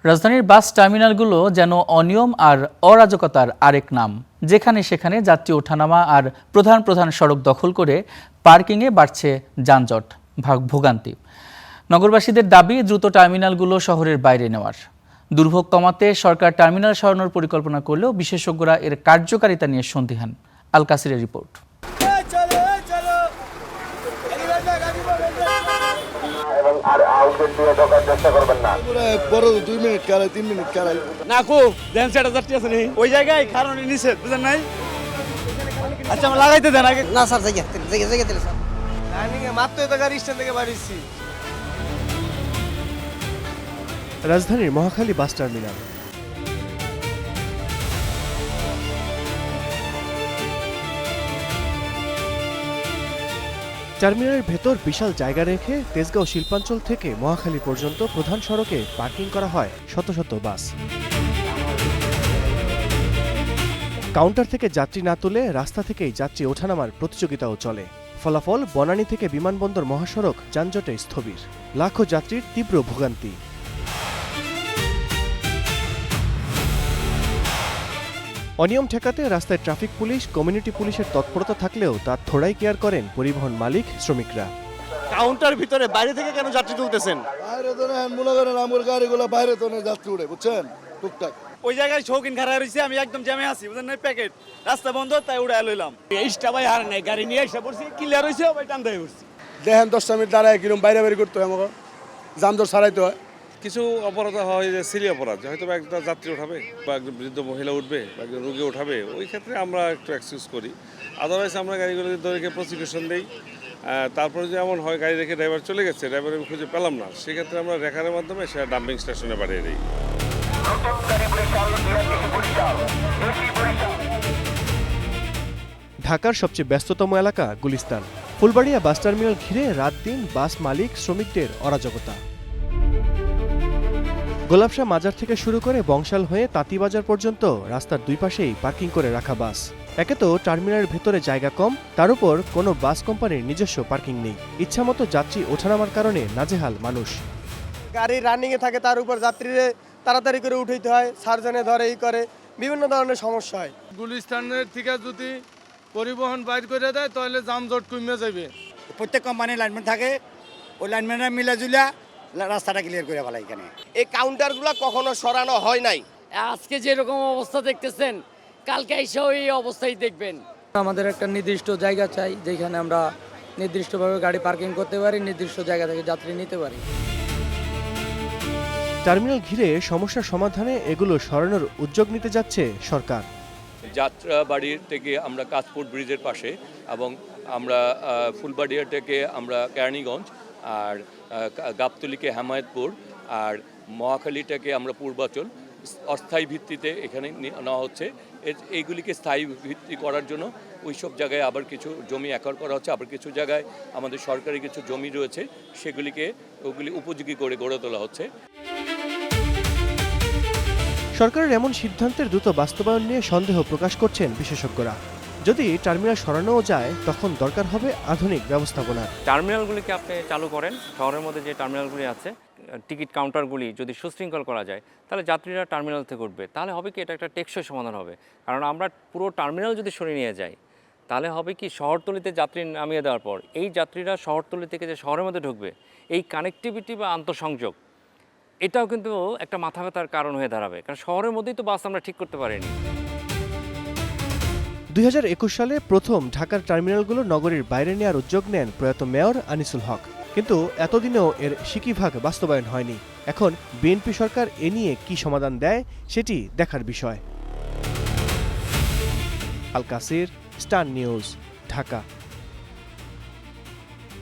রাজধানীর বাস টার্মিনালগুলো যেন অনিয়ম আর অরাজকতার আরেক নাম, যেখানে সেখানে যাত্রী ওঠানামা আর প্রধান প্রধান সড়ক দখল করে পার্কিংয়ে বাড়ছে যানজট, ভোগান্তি। নগরবাসীদের দাবি দ্রুত টার্মিনালগুলো শহরের বাইরে নেওয়ার। দুর্ভোগ কমাতে সরকার টার্মিনাল সরানোর পরিকল্পনা করলেও বিশেষজ্ঞরা এর কার্যকারিতা নিয়ে সন্দিহান। আল কাসিরের রিপোর্ট। ওই জায়গায় কারণ নিষেধ বুঝেন নাই। আচ্ছা আমরা লাগাইতে দেন আগে না স্যার জায়গা স্যার মাত্র তো গাড়ি স্ট্যান্ড থেকে বাড়িছি। রাজধানীর মহাখালী বাস টার্মিনাল। টার্মিনালের ভেতর বিশাল জায়গা রেখে তেজগাঁও শিল্পাঞ্চল থেকে মহাখালী পর্যন্ত প্রধান সড়কে পার্কিং করা হয় শত শত বাস। কাউন্টার থেকে যাত্রী না তুলে রাস্তা থেকেই যাত্রী ওঠানামার প্রতিযোগিতাও চলে। ফলাফল, বনানী থেকে বিমানবন্দর মহাসড়ক যানজটে স্থবির, লাখো যাত্রীর তীব্র ভোগান্তি। অনিয়ম ঠেকাতে রাস্তায় ট্রাফিক পুলিশ, কমিউনিটি পুলিশের তৎপরতা থাকলেও তা থোড়াই কেয়ার করেন পরিবহন মালিক, শ্রমিকরা। কাউন্টার ভিতরে বাইরে থেকে কেন যাত্রী তুলতেছেন? বাইরে তো না, মনে করেন আমার গাড়িগুলো বাইরে তো না, যাত্রী উঠে বুঝছেন টুকটাক। ওই জায়গায় শৌখিন খাড়া রয়েছে, আমি একদম জ্যামে আছি বুঝেন নাই, প্যাকেট রাস্তা বন্ধ তাই উড়ে লইলাম। এইটা ভাই হার নাই, গাড়ি নিয়ে এসে পড়ছি, ক্লিয়ার হয়েছে ভাই টান দিয়ে পড়ছি। দেখেন 10 মিনিট দাঁড়ায় কিরম বাইরে বাইরে করতে হয়, আমাকে যানজট ছাড়াইতে হয়। কিছু অপরাধ হয় যে সিলি অপরাধ, হয়তো একটা যাত্রী উঠাবে বা একজন বৃদ্ধ মহিলা উঠবে বা একজন রোগী উঠাবে, ওই ক্ষেত্রে আমরা একটু এক্সকিউজ করি। আদারওয়াইজ আমরা গাড়িগুলো ধরে প্রসিকিউশন দিই। তারপরে যে এমন হয় গাড়ি রেখে ড্রাইভার চলে গেছে, ড্রাইভার আমি খুঁজে পেলাম না, সেক্ষেত্রে আমরা রেখারের মাধ্যমে সেটা ডাম্পিং স্টেশনে পাঠিয়ে দিই। ঢাকার সবচেয়ে ব্যস্ততম এলাকা গুলিস্তান। ফুলবাড়িয়া বাস টার্মিনাল ঘিরে রাত দিন বাস মালিক, শ্রমিকদের অরাজকতা। গোলাপশাহ মাজার থেকে শুরু করে বংশাল হয়ে তাঁতিবাজার পর্যন্ত রাস্তার দুই পাশেই পার্কিং করে রাখা বাস। একে তো টার্মিনালের ভেতরে জায়গা কম, তার উপর কোনো বাস কোম্পানির নিজস্ব পার্কিং নেই। ইচ্ছামতো যাত্রী ওঠানামার কারণে নাজেহাল মানুষ। গাড়ি রানিংয়ে থাকে, তার উপর যাত্রীরা তাড়াতাড়ি করে উঠাইতে হয়, সার্জনে ধরে এই করে, বিভিন্ন ধরনের সমস্যা হয়। গুলিস্তানের থেকে যদি পরিবহন বাইর করে দেয় তাহলে যানজট কমে যাবে। প্রত্যেক কোম্পানির লাইনম্যান থাকে, ওই লাইনম্যানরা মিলা জুলা রাস্তাটা ক্লিয়ার করে ফেলা। এখানে এই কাউন্টারগুলো কখনো সরানো হয় নাই। আজকে যেরকম অবস্থা দেখতেছেন, কালকে এসেও এই অবস্থায় দেখবেন। আমাদের একটা নির্দিষ্ট জায়গা চাই, যেখানে আমরা নির্দিষ্টভাবে গাড়ি পার্কিং করতে পারি, নির্দিষ্ট জায়গা থেকে যাত্রী নিতে পারি। টার্মিনাল ঘিরে সমস্যার সমাধানে এগুলো সরানোর উদ্যোগ নিতে যাচ্ছে সরকার। যাত্রাবাড়ির থেকে আমরা কাশপুর ব্রিজের পাশে, এবং আমরা ফুলবাড়িয়া থেকে আমরা কেরানীগঞ্জ, আর গাবতলীকে হেমায়েতপুর, আর মহাখালীটাকে আমরা পূর্বাচল, অস্থায়ী ভিত্তিতে এখানে নেওয়া হচ্ছে। এইগুলিকে স্থায়ী ভিত্তি করার জন্য ওই সব জায়গায় আবার কিছু জমি অ্যাকোয়ার করা হচ্ছে, আবার কিছু জায়গায় আমাদের সরকারি কিছু জমি রয়েছে, ওগুলি উপযোগী করে গড়ে তোলা হচ্ছে। সরকারের এমন সিদ্ধান্তের দ্রুত বাস্তবায়ন নিয়ে সন্দেহ প্রকাশ করছেন বিশেষজ্ঞরা। যদি টার্মিনাল সরানোও যায়, তখন দরকার হবে আধুনিক ব্যবস্থাপনা। টার্মিনালগুলিকে আপনি চালু করেন, শহরের মধ্যে যে টার্মিনালগুলি আছে, টিকিট কাউন্টারগুলি যদি সুশৃঙ্খল করা যায়, তাহলে যাত্রীরা টার্মিনাল থেকে উঠবে। তাহলে হবে কি, এটা একটা টেকসই সমাধান হবে। কারণ আমরা পুরো টার্মিনাল যদি সরিয়ে নিয়ে যাই, তাহলে হবে কি, শহরতলিতে যাত্রী নামিয়ে দেওয়ার পর এই যাত্রীরা শহরতলি থেকে যে শহরের মধ্যে ঢুকবে, এই কানেক্টিভিটি বা আন্তঃসংযোগ, এটাও কিন্তু একটা মাথা ব্যথার কারণ হয়ে দাঁড়াবে। কারণ শহরের মধ্যেই তো বাস আমরা ঠিক করতে পারিনি। 2021 সালে প্রথম ঢাকার টার্মিনালগুলো নগরীর বাইরে নেওয়ার উদ্যোগ নেন প্রয়াত মেয়র আনিসুল হক, কিন্তু এতদিনেও এর সিকিভাগ বাস্তবায়ন হয়নি। এখন বিএনপি সরকার এ নিয়ে কি সমাধান দেয়, সেটি দেখার বিষয়। আল কাসির, স্টার নিউজ, ঢাকা।